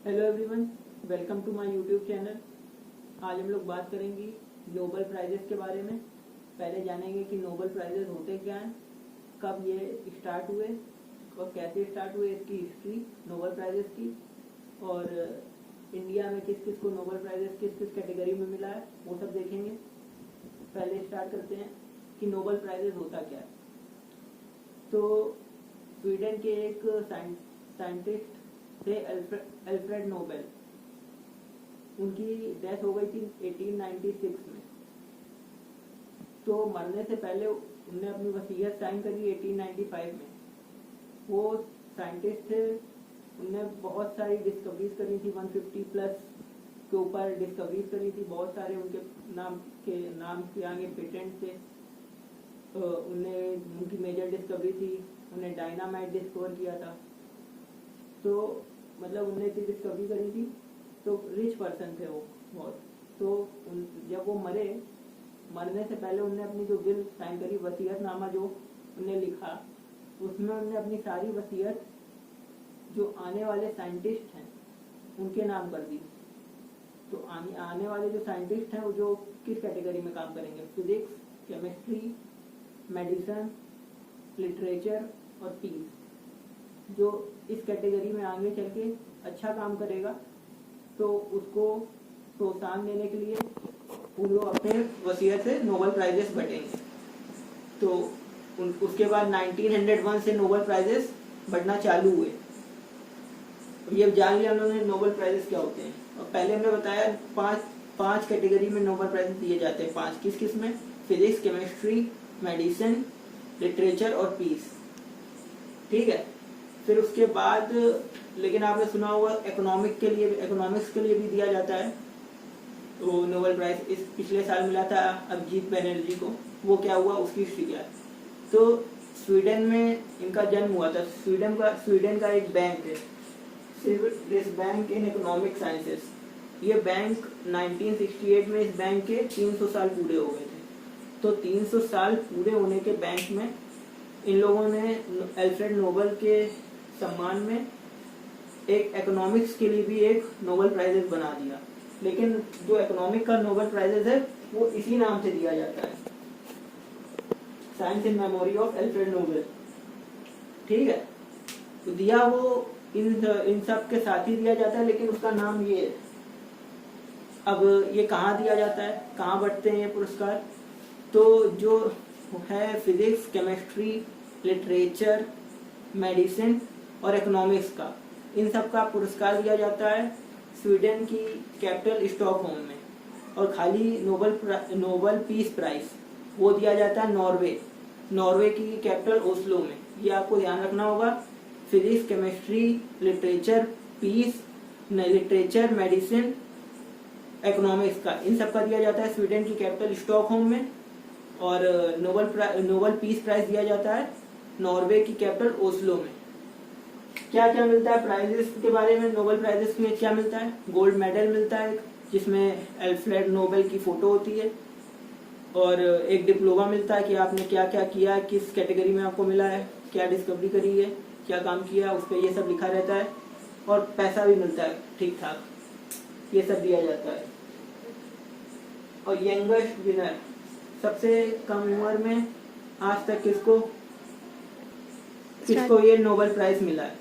Hello everyone, welcome to my YouTube channel. आज हम लोग बात करेंगे नोबेल प्राइजेस के बारे में। पहले जानेंगे कि नोबेल प्राइजेस होते क्या हैं, कब ये स्टार्ट हुए और कैसे स्टार्ट हुए, इसकी हिस्ट्री नोबेल प्राइजेस की, और इंडिया में किस किस को नोबेल प्राइजेस किस किस कैटेगरी में मिला है, वो सब देखेंगे। पहले स्टार्ट करते हैं कि नोबेल प्राइजेस होता क्या है। तो स्वीडन के एक साइंटिस्ट थे अल्फ्रेड नोबेल। उनकी डेथ हो गई थी 1896 में। तो मरने से पहले उन्होंने अपनी वसीयत साइन करी 1895 में। वो साइंटिस्ट थे, उनने बहुत सारी डिस्कवरीज करी थी, 150 प्लस के ऊपर डिस्कवरीज करी थी। बहुत सारे उनके नाम के आगे पेटेंट थे। उनकी मेजर डिस्कवरी थी, उन्हें डायनामाइट डिस्कवर किया था। तो मतलब उनने इतनी डिस्कवरी करी थी। तो रिच पर्सन थे वो बहुत। तो जब वो मरने से पहले उनने अपनी जो विल साइन करी, वसीयतनामा जो उनने लिखा, उसमें उनने अपनी सारी वसीयत जो आने वाले साइंटिस्ट हैं उनके नाम कर दी। तो आने वाले जो साइंटिस्ट हैं वो जो किस कैटेगरी में काम करेंगे, फिजिक्स, केमिस्ट्री, मेडिसिन, लिटरेचर और पीस। जो इस कैटेगरी में आगे चल के अच्छा काम करेगा तो उसको प्रोत्साहन देने के लिए उन लोग अपने वसीयत से नोबेल प्राइजेस बटेंगे। तो उसके बाद 1901 से नोबेल प्राइजेस बढ़ना चालू हुए। ये जान लिया हम लोगों ने नोबेल प्राइजेस क्या होते हैं। और पहले हमने बताया पांच कैटेगरी में नोबेल प्राइजेस दिए जाते हैं। 5 किस किस में? फिजिक्स, केमिस्ट्री, मेडिसिन, लिटरेचर और पीस। ठीक है। फिर उसके बाद लेकिन आपने सुना होगा इकोनॉमिक्स के लिए भी दिया जाता है वो नोबेल प्राइज। इस पिछले साल मिला था अभिजीत बनर्जी को। वो क्या हुआ, उसकी हिस्ट्री क्या है। तो स्वीडन में इनका जन्म हुआ था। स्वीडन का एक बैंक है, civil bank in economic sciences. ये बैंक 1968 में इस बैंक के 300 साल पूरे हो गए थे। तो 300 साल पूरे होने के बैंक में इन लोगों ने अल्फ्रेड नोबेल के सम्मान में एक इकोनॉमिक्स के लिए भी एक नोबेल प्राइजेस बना दिया। लेकिन जो इकोनॉमिक का नोबेल प्राइजेस है वो इसी नाम से दिया जाता है, science in memory of Alfred Nobel. ठीक है। तो दिया वो इन सब के साथ ही दिया जाता है, लेकिन उसका नाम ये है। अब ये कहाँ दिया जाता है, कहाँ बढ़ते हैं ये पुरस्कार? तो जो है फिजिक्स, केमिस्ट्री, लिटरेचर, मेडिसिन और इकोनॉमिक्स का, इन सब का पुरस्कार दिया जाता है स्वीडन की कैपिटल स्टॉकहोम में। और खाली नोबेल पीस प्राइज वो दिया जाता है नॉर्वे की कैपिटल ओस्लो में। ये आपको ध्यान रखना होगा। Physics, chemistry, literature, peace, literature, medicine, economics का, इन सब का दिया जाता है स्वीडन की कैपिटल स्टॉकहोम में। और नोबेल पीस प्राइज दिया जाता है नॉर्वे की कैपिटल ओस्लो में। क्या क्या मिलता है प्राइजेस के बारे में? नोबेल प्राइजेस में क्या मिलता है? गोल्ड मेडल मिलता है जिसमें अल्फ्रेड नोबेल की फोटो होती है, और एक डिप्लोमा मिलता है कि आपने क्या क्या किया, किस कैटेगरी में आपको मिला है, क्या डिस्कवरी करी है, क्या काम किया, उस पर ये सब लिखा रहता है। और पैसा भी मिलता है ठीक ठाक, ये सब दिया जाता है। और यंगेस्ट विनर, सबसे कम उम्र में आज तक किसको ये नोबेल प्राइज मिला है?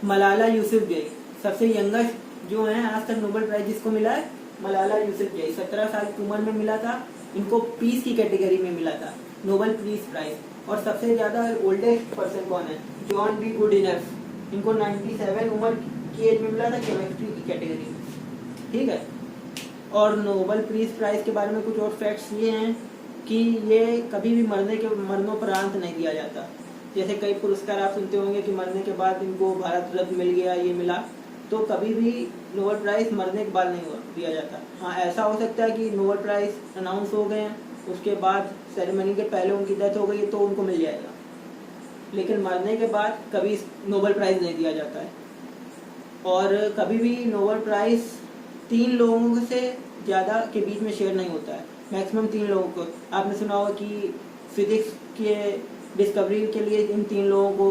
मलाला यूसुफजई सबसे यंगेस्ट जो है आज तक नोबेल प्राइज जिसको मिला है, मलाला यूसुफजई। 17 साल की उम्र में मिला था। इनको पीस की कैटेगरी में मिला था नोबेल पीस प्राइज। और सबसे ज्यादा ओल्डेस्ट पर्सन कौन है? John B Goodenough. इनको 97 उम्र की एज में मिला था केमिस्ट्री की कैटेगरी में। ठीक है। और नोबेल पीस प्राइज के बारे में कुछ और फैक्ट्स ये हैं कि ये कभी भी मरणोपरांत नहीं दिया जाता। जैसे कई पुरस्कार आप सुनते होंगे कि मरने के बाद इनको भारत रत्न मिल गया, ये मिला। तो कभी भी नोबेल प्राइज मरने के बाद नहीं दिया जाता। हाँ, ऐसा हो सकता है कि नोबेल प्राइज अनाउंस हो गए हैं, उसके बाद सेरेमनी के पहले उनकी डेथ हो गई तो उनको मिल जाएगा, लेकिन मरने के बाद कभी नोबेल प्राइज नहीं दिया जाता है। और कभी भी नोबेल प्राइज 3 लोगों से ज़्यादा के बीच में शेयर नहीं होता है, मैक्सिमम 3 लोगों को। आपने सुना होगा कि फिजिक्स के डिस्कवरी के लिए इन 3 लोगों को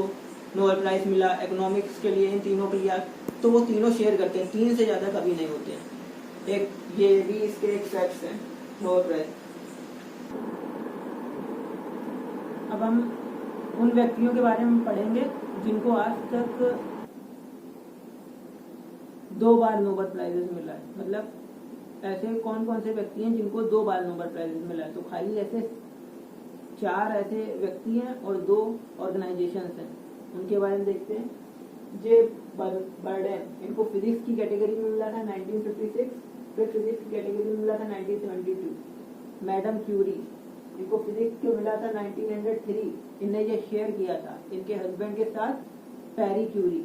नोबेल प्राइज़ मिला, इकोनॉमिक्स के लिए इन तीनों को लिया, तो वो तीनों शेयर करते हैं, 3 से ज़्यादा कभी नहीं होते हैं। एक ये भी इसके एक फैक्ट्स हैं नोबेल प्राइज़। अब हम उन व्यक्तियों के बारे में पढ़ेंगे जिनको आज तक 2 बार नोबेल प्राइज़ मिला है। मतलब ऐसे कौन कौन से व्यक्ति हैं जिनको 2 बार नोबेल प्राइज़ मिला है, तो खाली ऐसे 4 ऐसे व्यक्ति हैं और 2 ऑर्गेनाइजेशंस हैं, उनके बारे में देखते हैं। जे बर्डेन, इनको फिजिक्स की कैटेगरी में मिला था 1956, फिर फिजिक्स की कैटेगरी में मिला था 1972। मैडम क्यूरी, इनको फिजिक्स को मिला था 1903, इन्हें ये शेयर किया था इनके हस्बैंड के साथ पैरी क्यूरी।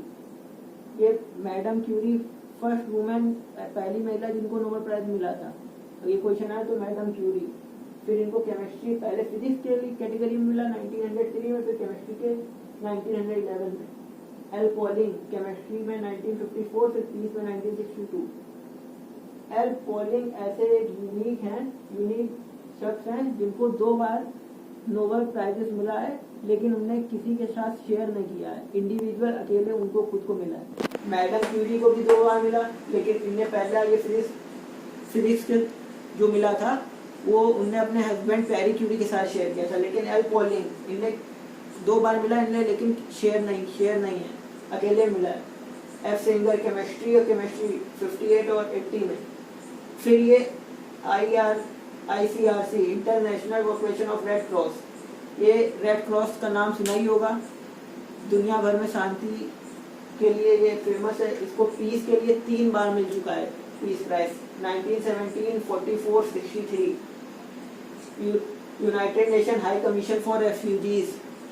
ये मैडम क्यूरी फर्स्ट वुमेन, पहली महिला जिनको नोबेल प्राइज मिला था। तो ये क्वेश्चन आया तो मैडम क्यूरी। फिर इनको केमिस्ट्री, पहले फिजिक्स के कैटेगरी में मिला 1903 में, फिर केमिस्ट्री के 1911 में। एल पॉलिंग केमिस्ट्री में 1954, फिर पीस में 1962। एल पॉलिंग ऐसे यूनिक शख्स हैं जिनको 2 बार नोबेल प्राइजेस मिला है, लेकिन उन्हें किसी के साथ शेयर नहीं किया है, इंडिविजुअल अकेले उनको खुद को मिला है। मैडम क्यूरी को भी 2 बार मिला, लेकिन इन्हें पहला ये फिजिक्स के जो मिला था वो उनने अपने हस्बैंड पैरी क्यूरी के साथ शेयर किया था। लेकिन एल पॉलिंग, इन्हें 2 बार मिला इन्हें, लेकिन शेयर नहीं है, अकेले मिला है। एफ सिंगर केमिस्ट्री 58 और 80 में। फिर ये ICRC international corporation of red cross, ये रेड क्रॉस का नाम सुना ही होगा, दुनिया भर में शांति के लिए ये फेमस है। इसको पीस के लिए 3 बार मिल चुका है peace prize, 1917, 44, 63। United Nation High Commission for Refugees,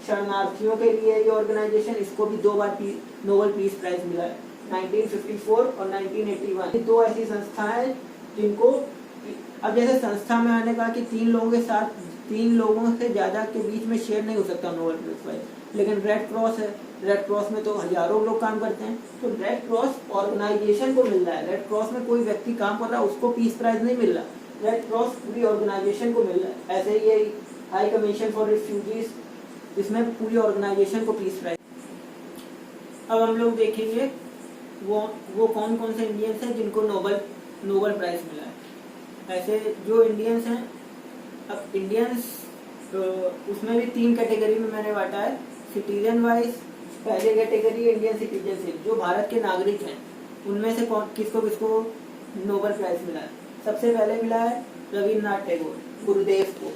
शरणार्थियों के लिए ये ऑर्गेनाइजेशन, इसको भी 2 बार नोबेल पीस प्राइज मिला है, 1954 और 1981। 2 ऐसी संस्थाएं जिनको, अब जैसे संस्था में आने का कि 3 लोगों से ज्यादा के बीच में शेयर नहीं हो सकता नोबेल प्राइज, लेकिन रेड क्रॉस है, रेड क्रॉस में तो हजारों लोग काम करते हैं, तो रेड क्रॉस ऑर्गेनाइजेशन को मिल रहा है। रेड क्रॉस में कोई व्यक्ति काम कर रहा है उसको पीस प्राइज नहीं मिल रहा, रेड क्रॉस पूरी ऑर्गेनाइजेशन को मिल रहा है। ऐसे ही ये हाई कमीशन फॉर रिफ्यूजीज, इसमें पूरी ऑर्गेनाइजेशन को पीस प्राइज। अब हम लोग देखेंगे वो कौन कौन से इंडियंस हैं जिनको नोबेल प्राइज मिला है। ऐसे जो इंडियंस हैं, अब इंडियंस उसमें भी 3 कैटेगरी में मैंने बांटा है। सिटीजन वाइज पहले कैटेगरी इंडियन सिटीजनशिप, जो भारत के नागरिक हैं उनमें से किसको नोबेल प्राइज मिला है। सबसे पहले मिला है रविन्द्रनाथ टैगोर, गुरुदेव को।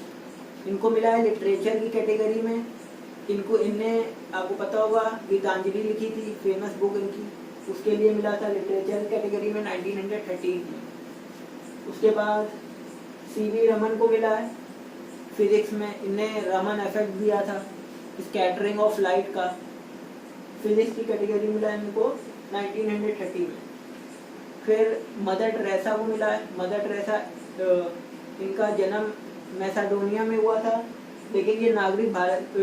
इनको मिला है लिटरेचर की कैटेगरी में। इनने आपको पता होगा गीतांजलि लिखी थी, फेमस बुक इनकी, उसके लिए मिला था लिटरेचर कैटेगरी में 1913 में। उसके बाद CV रमन को मिला है फिजिक्स में, इन्हें रमन इफेक्ट दिया था, स्कैटरिंग ऑफ लाइट का, फिजिक्स की कैटेगरी मिला है इनको 1930 में। फिर मदर टेरेसा को मिला है। मदर टेरेसा इनका जन्म मैसेडोनिया में हुआ था, लेकिन ये नागरिक भारत,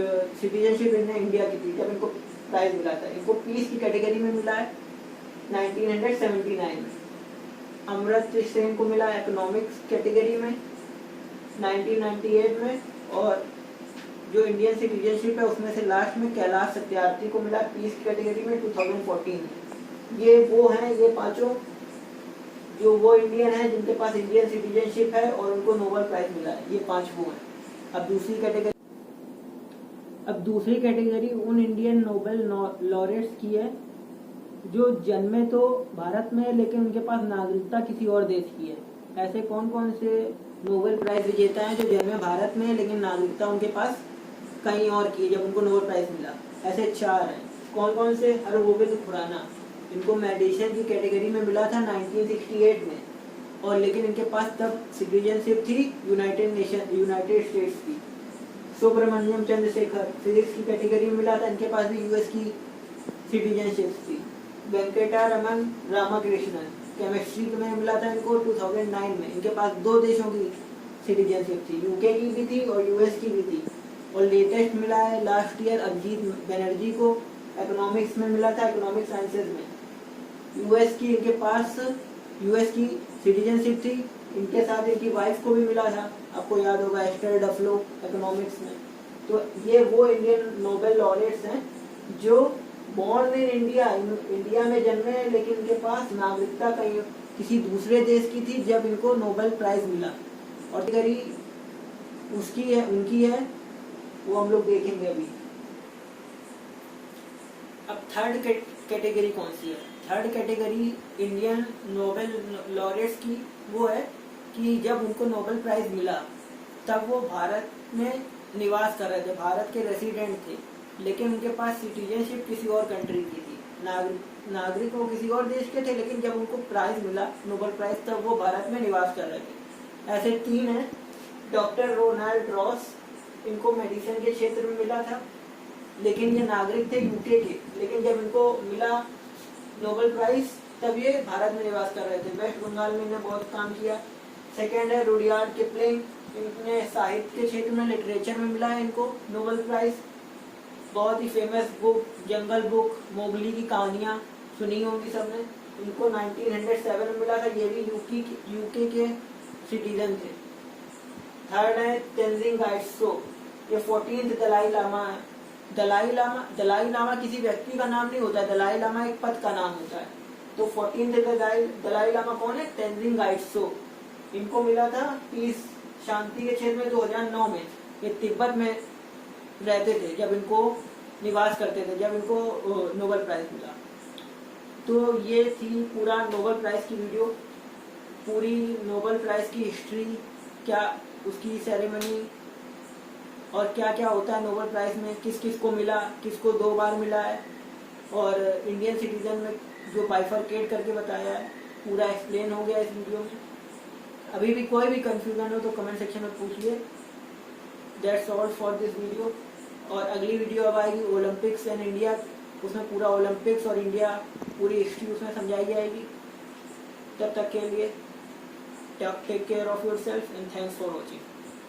सिटीजनशिप इन्हें इंडिया की थी जब इनको प्राइज मिला था। इनको पीस की कैटेगरी में मिला है 1979 में। अमर्त्य सेन को मिला इकोनॉमिक्स कैटेगरी में 1998 में, और जो इंडियन सिटीजनशिप है उसमें से लास्ट में कैलाश सत्यार्थी को मिला पीस की कैटेगरी में 2014 में। ये वो हैं, ये 5 जो वो इंडियन हैं जिनके पास इंडियन सिटीजनशिप है और उनको नोबेल प्राइज मिला है, ये 5 वो हैं। अब दूसरी कैटेगरी उन इंडियन नोबेल लॉरेट्स की है जो जन्मे तो भारत में है लेकिन उनके पास नागरिकता किसी और देश की है। ऐसे कौन कौन से नोबेल प्राइज विजेता हैं जो जन्मे भारत में है लेकिन नागरिकता उनके पास कहीं और की है जब उनको नोबेल प्राइज मिला? ऐसे 4 हैं। कौन कौन से? हरगोविंद खुराना, इनको मेडिसिन की कैटेगरी में मिला था 1968 में, और लेकिन इनके पास तब सिटीजनशिप थी यूनाइटेड स्टेट्स की। सुब्रमण्यम चंद्रशेखर, फिजिक्स की कैटेगरी में मिला था, इनके पास भी US की सिटीजनशिप थी। वेंकटरमन रामाकृष्णन, केमिस्ट्री में मिला था इनको 2009 में, इनके पास 2 देशों की सिटीजनशिप थी, UK की भी थी और US की भी थी। और लेटेस्ट मिला है लास्ट ईयर अभिजीत बनर्जी को, इकोनॉमिक्स में मिला था, इकोनॉमिक साइंसेज में। US की इनके पास US की सिटीजनशिप थी, इनके साथ इनकी वाइफ को भी मिला था, आपको याद होगा एस्टर डफलो, इकोनॉमिक्स में। तो ये वो इंडियन नोबेल लॉरेट्स हैं जो बॉर्न इन इंडिया, इंडिया में जन्मे हैं, लेकिन इनके पास नागरिकता कहीं किसी दूसरे देश की थी जब इनको नोबेल प्राइज मिला। और कैटेगरी उसकी है, उनकी है, वो हम लोग देखेंगे अभी। अब थर्ड कैटेगरी कौन सी है? Third category Indian Nobel laureates की वो है कि जब उनको नोबेल प्राइज मिला तब वो भारत में निवास कर रहे थे, भारत के रेसिडेंट थे, लेकिन उनके पास सिटीजनशिप किसी और कंट्री की थी, नागरिक वो किसी और देश के थे, लेकिन जब उनको प्राइज मिला नोबेल प्राइज तब वो भारत में निवास कर रहे थे। ऐसे 3 हैं। डॉक्टर रोनाल्ड रॉस, इनको मेडिसिन के क्षेत्र में मिला था, लेकिन ये नागरिक थे यूके के, लेकिन जब इनको मिला नोबेल प्राइज तब ये भारत में निवास कर रहे थे। वेस्ट बंगाल में इन्होंने बहुत काम किया। सेकेंड है रुडयार्ड किपलिंग, इन्होंने साहित्य के क्षेत्र में, लिटरेचर में मिला है इनको नोबेल प्राइज। बहुत ही फेमस बुक जंगल बुक, मोगली की कहानियाँ सुनी होंगी सबने, इनको 1907 में मिला था, ये भी यूके के सिटीजन थे। थर्ड है तेंजिंग गाइत्सो, ये 14th दलाई लामा है। दलाई लामा किसी व्यक्ति का नाम नहीं होता है, दलाई लामा एक पद का नाम होता है। तो 14th दलाई लामा कौन है? तेंजिंग गाइत्सो। इनको मिला था पीस, शांति के क्षेत्र में 2009 में। ये तिब्बत में रहते थे जब इनको निवास करते थे, जब इनको नोबेल प्राइज मिला। तो ये थी पूरा नोबेल प्राइज की वीडियो, पूरी नोबेल प्राइज की हिस्ट्री, क्या उसकी सेरेमनी और क्या क्या होता है नोबेल प्राइज में, किस किस को मिला, किसको 2 बार मिला है, और इंडियन सिटीजन में जो बाइफरकेट करके बताया है, पूरा एक्सप्लेन हो गया इस वीडियो में। अभी भी कोई भी कंफ्यूजन हो तो कमेंट सेक्शन में पूछिए। That's all for this video. और अगली वीडियो अब आएगी ओलंपिक्स एंड इंडिया, उसमें पूरा ओलंपिक्स और इंडिया पूरी हिस्ट्री उसमें समझाई जाएगी। तब तक के लिए take care of yourself and thanks for watching.